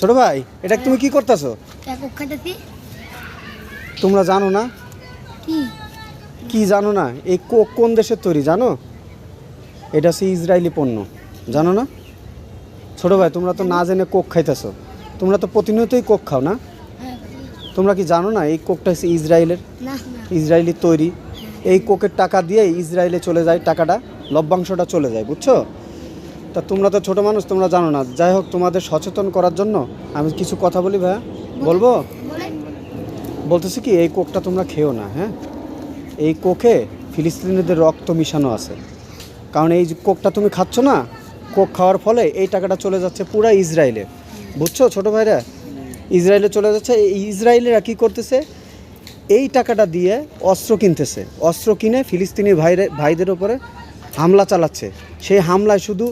ছোট ভাই, এটা তুমি কি করতেছো? তোমরা জানো না? কি জানো না? এই কোক কোন দেশের তৈরি জানো? এটা হচ্ছে ইসরায়েলি পণ্য, জানো না? ছোট ভাই, তোমরা তো না জেনে কোক খাইতেছো। তোমরা তো প্রতিনিয়তই কোক খাও না? তোমরা কি জানো না এই কোকটা হচ্ছে ইসরায়েলের, ইসরায়েলি তৈরি। এই কোকের টাকা দিয়ে ইসরায়েলে চলে যায়, টাকাটা লভ্যাংশটা চলে যায়, বুঝছো? তা তোমরা তো ছোট মানুষ, তোমরা জানো না। যাই হোক, তোমাদের সচেতন করার জন্য আমি কিছু কথা বলি ভাইয়া। বলবো? বলতেছি কি, এই কোকটা তোমরা খেও না। হ্যাঁ, এই কোকে ফিলিস্তিনিদের রক্ত মিশানো আছে। কারণ এই যে কোকটা তুমি খাচ্ছ না, কোক খাওয়ার ফলে এই টাকাটা চলে যাচ্ছে পুরা ইসরায়েলে, বুঝছো ছোট ভাইরা? ইসরায়েলে চলে যাচ্ছে। এই ইসরায়েলিরা কী করতেছে? এই টাকাটা দিয়ে অস্ত্র কিনতেছে। অস্ত্র কিনে ফিলিস্তিনি ভাইদের ওপরে হামলা চালাচ্ছে। সেই হামলায় শুধু